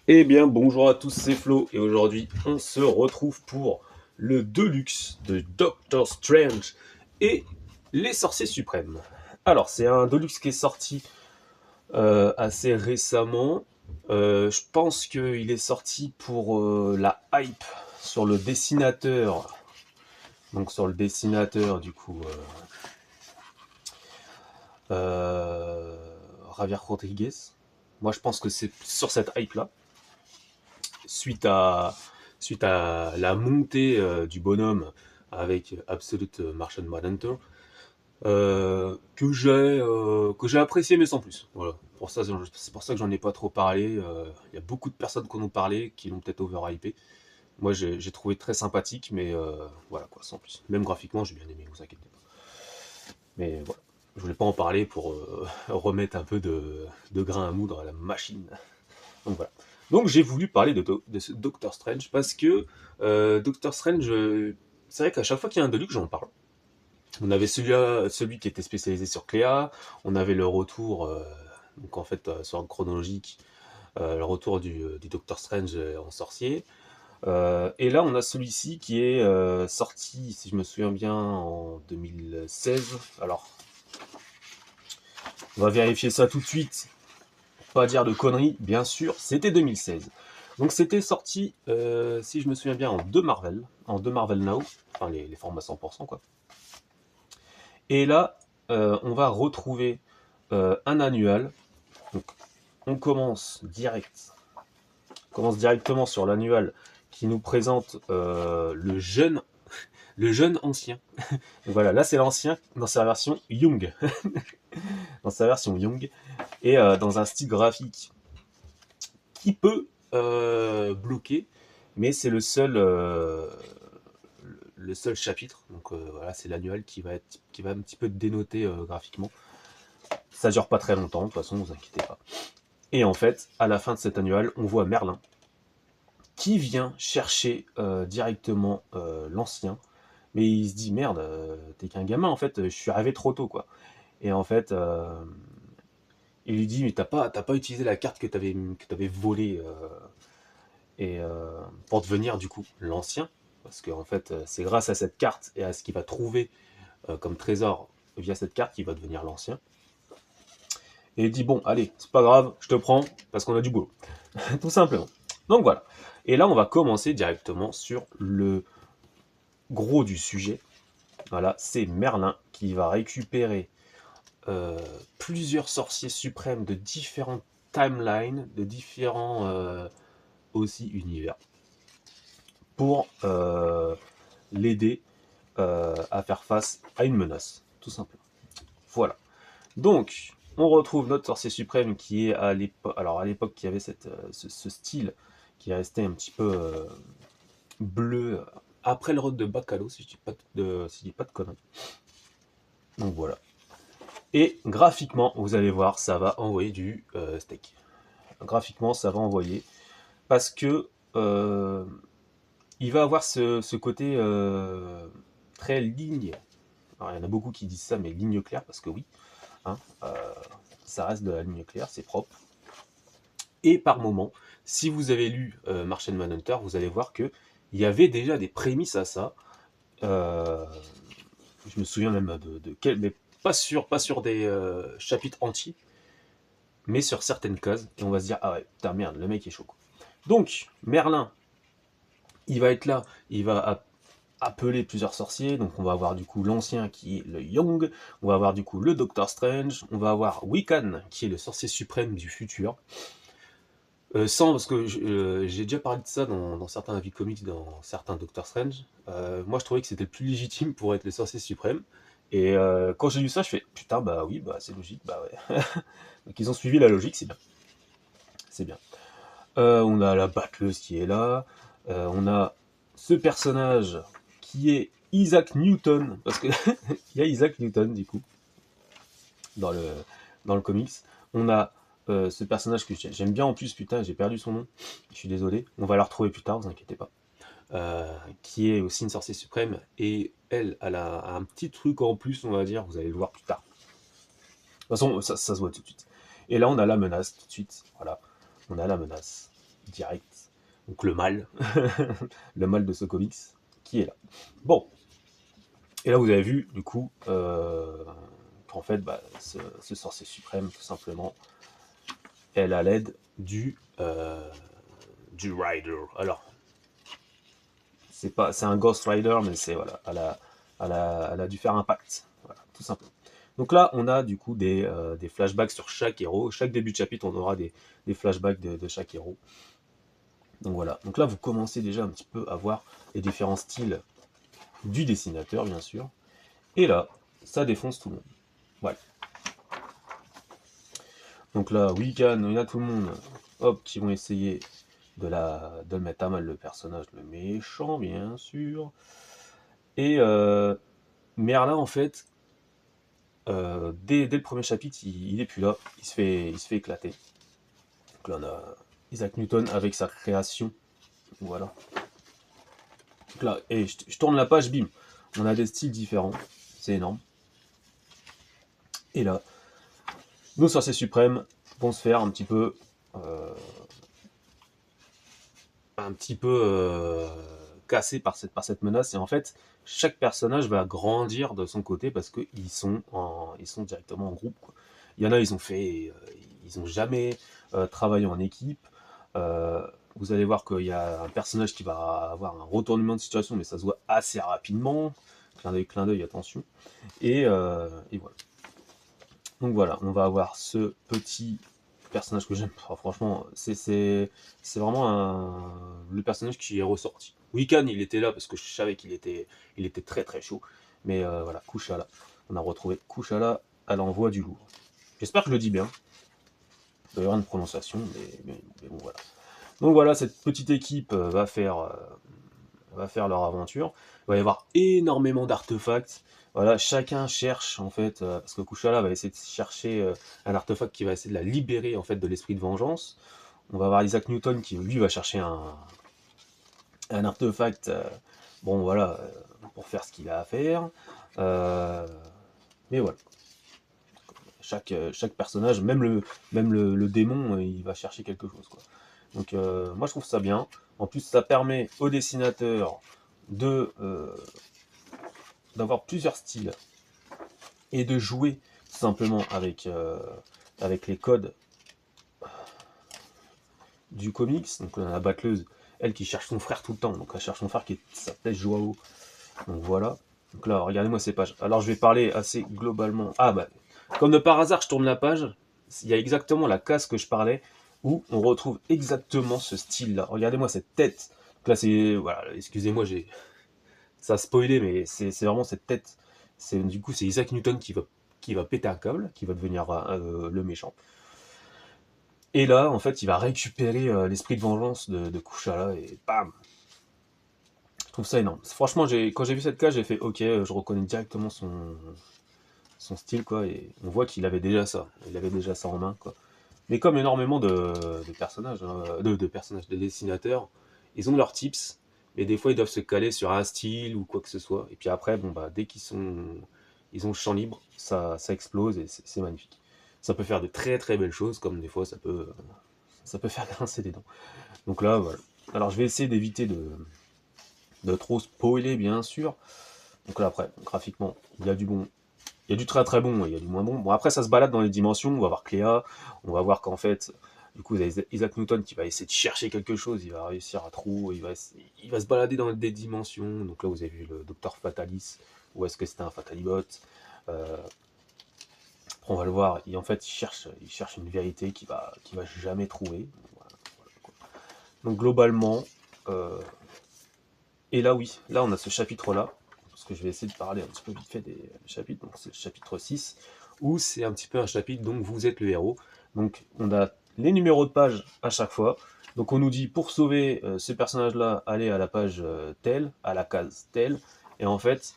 Eh bien, bonjour à tous, c'est Flo, et aujourd'hui, on se retrouve pour le Deluxe de Doctor Strange et les Sorciers Suprêmes. Alors, c'est un Deluxe qui est sorti assez récemment. Je pense qu'il est sorti pour la hype sur le dessinateur. Donc, sur le dessinateur, du coup, Javier Rodriguez. Moi, je pense que c'est sur cette hype-là. suite à, suite à la montée du bonhomme avec Absolute Martian Manhunter, que j'ai apprécié mais sans plus. Voilà. Pour ça, c'est pour ça que j'en ai pas trop parlé. Il y a beaucoup de personnes qui en ont parlé, qui l'ont peut-être overhypé. Moi, j'ai trouvé très sympathique, mais voilà quoi, sans plus. Même graphiquement, j'ai bien aimé, vous inquiétez pas. Mais voilà, je voulais pas en parler pour remettre un peu de grain à moudre à la machine. Donc voilà. Donc j'ai voulu parler de ce Doctor Strange parce que Doctor Strange, c'est vrai qu'à chaque fois qu'il y a un Deluxe, j'en parle. On avait celui qui était spécialisé sur Cléa, on avait le retour, donc en fait sur un chronologique, le retour du Doctor Strange en sorcier. Et là on a celui-ci qui est sorti, si je me souviens bien, en 2016. Alors on va vérifier ça tout de suite. Pas dire de conneries, bien sûr, c'était 2016. Donc c'était sorti, si je me souviens bien, en deux Marvel Now, enfin les formats 100% quoi. Et là, on va retrouver un annual. Donc on commence directement sur l'annual qui nous présente le jeune ancien. Donc voilà, là c'est l'ancien dans sa version Young, dans sa version Young, et dans un style graphique qui peut bloquer, mais c'est le seul chapitre. Donc voilà, c'est l'annual qui va un petit peu dénoter graphiquement. Ça dure pas très longtemps, de toute façon, vous inquiétez pas. Et en fait, à la fin de cet annual, on voit Merlin qui vient chercher directement l'ancien, mais il se dit merde, t'es qu'un gamin en fait, je suis arrivé trop tôt quoi. Et en fait, il lui dit mais t'as pas utilisé la carte que t'avais volée et pour devenir du coup l'ancien, parce que en fait c'est grâce à cette carte et à ce qu'il va trouver comme trésor via cette carte qu'il va devenir l'ancien. Et il dit bon allez c'est pas grave, je te prends parce qu'on a du boulot, tout simplement. Donc voilà. Et là on va commencer directement sur le gros du sujet. Voilà, c'est Merlin qui va récupérer plusieurs sorciers suprêmes de différentes timelines, de différents aussi univers, pour l'aider à faire face à une menace, tout simplement. Voilà. Donc, on retrouve notre sorcier suprême qui est à l'époque, alors à l'époque qui avait ce style qui est resté un petit peu bleu après le road de Bacalo, si je dis pas de conneries. Donc voilà. Et graphiquement, vous allez voir, ça va envoyer du steak. Graphiquement, ça va envoyer parce que il va avoir ce côté très ligne. Alors, il y en a beaucoup qui disent ça, mais ligne claire, parce que oui, hein, ça reste de la ligne claire, c'est propre. Et par moment, si vous avez lu Martian Manhunter, vous allez voir que il y avait déjà des prémices à ça. Euh, je me souviens même de quel, mais pas sur des chapitres entiers, mais sur certaines cases. Et on va se dire ah ouais, putain merde, le mec est chaud. Quoi. Donc Merlin, il va être là, il va appeler plusieurs sorciers. Donc on va avoir du coup l'ancien qui est le Young, on va avoir du coup le Doctor Strange, on va avoir Wiccan qui est le sorcier suprême du futur. Sans, parce que j'ai déjà parlé de ça dans certains avis comics, dans certains Doctor Strange. Moi, je trouvais que c'était le plus légitime pour être le sorcier suprême. Et quand j'ai lu ça, je fais putain, bah oui, bah c'est logique, bah ouais. Donc ils ont suivi la logique, c'est bien. C'est bien. On a la battleuse qui est là. On a ce personnage qui est Isaac Newton, parce que il y a Isaac Newton du coup dans le dans le comics. On a ce personnage que j'aime bien en plus, putain, j'ai perdu son nom. Je suis désolé. On va la retrouver plus tard, vous inquiétez pas. Qui est aussi une sorcière suprême et elle a un petit truc en plus, on va dire. Vous allez le voir plus tard. De toute façon, ça se voit tout de suite. Et là, on a la menace tout de suite. Voilà, on a la menace. direct. Donc le mal, le mal de ce comics qui est là. Bon, et là vous avez vu du coup qu'en fait ce sorcier suprême tout simplement, elle a l'aide du Rider. Alors c'est un Ghost Rider, mais c'est voilà, elle a dû faire un pacte, voilà, tout simplement. Donc là, on a du coup des flashbacks sur chaque héros. Chaque début de chapitre, on aura des flashbacks de chaque héros. Donc voilà. Donc là, vous commencez déjà un petit peu à voir les différents styles du dessinateur, bien sûr. Et là, ça défonce tout le monde. Voilà. Donc là, Wiccan, il y a tout le monde, hop, qui vont essayer de le mettre à mal, le personnage, le méchant, bien sûr. Et Merlin, en fait, dès le premier chapitre, il est plus là, il se fait éclater. Donc là, on a Isaac Newton avec sa création. Voilà. Donc là, et je tourne la page, bim. On a des styles différents. C'est énorme. Et là, nos sorciers suprêmes vont se faire euh, un petit peu cassés par cette menace. Et en fait, chaque personnage va grandir de son côté parce qu'ils ils sont directement en groupe, quoi. Il y en a, ils ont jamais travaillé en équipe. Euh, Vous allez voir qu'il y a un personnage qui va avoir un retournement de situation, mais ça se voit assez rapidement. Clin d'œil, attention. Et voilà. Donc voilà, on va avoir ce petit personnage que j'aime. Enfin, franchement, c'est vraiment le personnage qui est ressorti. Wiccan, il était là parce que je savais il était très très chaud. Mais voilà, Kushala. On a retrouvé Kushala à l'envoi du lourd. J'espère que je le dis bien. Il doit y avoir une prononciation, mais bon voilà. Donc voilà, cette petite équipe va faire leur aventure. Il va y avoir énormément d'artefacts. Voilà, chacun cherche en fait, parce que Kushala va essayer de chercher un artefact qui va essayer de la libérer en fait de l'esprit de vengeance. On va avoir Isaac Newton qui lui va chercher un artefact, bon voilà, pour faire ce qu'il a à faire. Euh, mais voilà, chaque personnage, le démon, il va chercher quelque chose, quoi. Donc moi je trouve ça bien. En plus ça permet au dessinateur de d'avoir plusieurs styles et de jouer tout simplement avec les codes du comics. Donc on a la battleuse, elle qui cherche son frère tout le temps, donc elle cherche son frère qui s'appelle Joao. Donc voilà. Donc là, regardez-moi ces pages. Alors je vais parler assez globalement. Ah bah, comme de par hasard, je tourne la page, il y a exactement la case que je parlais, où on retrouve exactement ce style-là. Regardez-moi cette tête. Donc là, c'est... Voilà, excusez-moi, ça a spoilé, mais c'est vraiment cette tête. Du coup, c'est Isaac Newton qui va péter un câble, qui va devenir le méchant. Et là, en fait, il va récupérer l'esprit de vengeance de Kushala et bam. Je trouve ça énorme. Franchement, quand j'ai vu cette case, j'ai fait OK, je reconnais directement son style, quoi. Et on voit qu'il avait déjà ça. Il avait déjà ça en main, quoi. Mais comme énormément de personnages, hein, de personnages, de dessinateurs, ils ont leurs tips, mais des fois ils doivent se caler sur un style ou quoi que ce soit. Et puis après, bon bah dès ils ont le champ libre, ça explose et c'est magnifique. Ça peut faire de très très belles choses, comme des fois ça peut faire grincer des dents. Donc là, voilà. Alors je vais essayer d'éviter de trop spoiler, bien sûr. Donc là après, graphiquement, il y a du bon, il y a du très très bon, il y a du moins bon. Bon, après, ça se balade dans les dimensions. On va voir Cléa, on va voir qu'en fait, du coup, vous avez Isaac Newton qui va essayer de chercher quelque chose, il va réussir à trouver, il va se balader dans des dimensions. Donc là, vous avez vu le docteur Fatalis, ou est-ce que c'était un Fatalibot. euh, Après, on va le voir, en fait, il cherche une vérité qu'il va jamais trouver. Voilà, voilà, quoi. Donc globalement, euh, et là, oui, là, on a ce chapitre-là, parce que je vais essayer de parler un petit peu vite fait des chapitres. Donc, c'est le chapitre 6, où c'est un petit peu un chapitre, donc vous êtes le héros. Donc, on a les numéros de page à chaque fois. Donc, on nous dit, pour sauver ce personnage-là, allez à la page telle, à la case telle. Et en fait,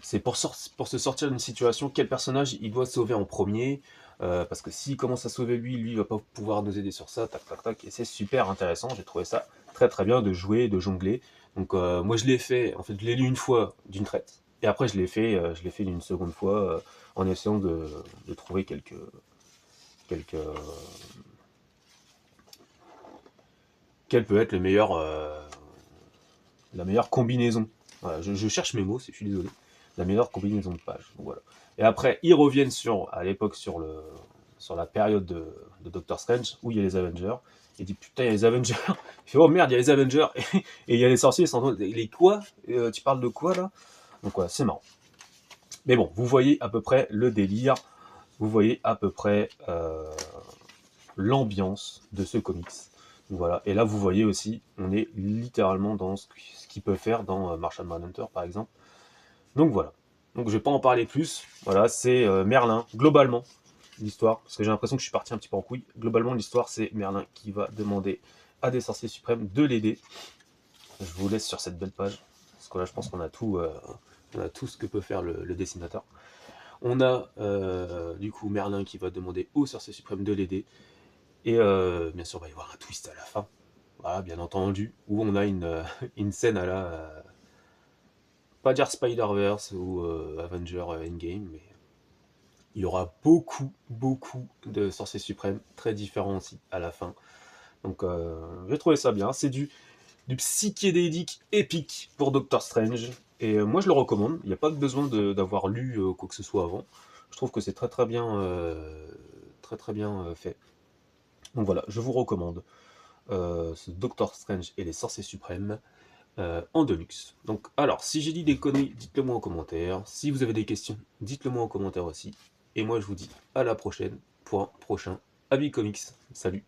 c'est pour se sortir d'une situation, quel personnage il doit sauver en premier. Parce que s'il commence à sauver lui, il va pas pouvoir nous aider sur ça, tac, tac, tac. Et c'est super intéressant, j'ai trouvé ça très très bien de jouer, de jongler. Donc moi je l'ai fait, en fait je l'ai lu une fois d'une traite. Et après je l'ai fait une seconde fois en essayant de trouver quelques quelle peut être la meilleure combinaison. Voilà, je cherche mes mots, je suis désolé. La meilleure combinaison de pages. Donc, voilà. Et après, ils reviennent à l'époque sur la période de Doctor Strange où il y a les Avengers. Il dit putain, il y a les Avengers. Il fait oh merde, il y a les Avengers et il y a les sorciers. Les quoi tu parles de quoi là? Donc voilà, c'est marrant. Mais bon, vous voyez à peu près le délire. Vous voyez à peu près l'ambiance de ce comics. Donc voilà. Et là, vous voyez aussi, on est littéralement dans ce qu'il peut faire dans Martian Manhunter, par exemple. Donc voilà. Donc je vais pas en parler plus. Voilà, c'est Merlin, globalement, l'histoire, parce que j'ai l'impression que je suis parti un petit peu en couille. Globalement, l'histoire, c'est Merlin qui va demander à des sorciers suprêmes de l'aider. Je vous laisse sur cette belle page, parce que là, je pense qu'on a tout ce que peut faire le dessinateur. On a du coup Merlin qui va demander aux sorciers suprêmes de l'aider. Et bien sûr, il va y avoir un twist à la fin. Voilà, bien entendu, où on a une scène à la... pas dire Spider-Verse ou Avenger Endgame, mais il y aura beaucoup de sorciers suprêmes, très différents aussi, à la fin. Donc j'ai trouvé ça bien. C'est du psychédélique épique pour Doctor Strange. Et moi, je le recommande. Il n'y a pas besoin d'avoir lu quoi que ce soit avant. Je trouve que c'est très bien fait. Donc voilà, je vous recommande ce Doctor Strange et les sorciers suprêmes en deluxe. Donc, alors, si j'ai dit des conneries, dites-le moi en commentaire. Si vous avez des questions, dites-le moi en commentaire aussi. Et moi, je vous dis à la prochaine pour un prochain Abi Comics. Salut!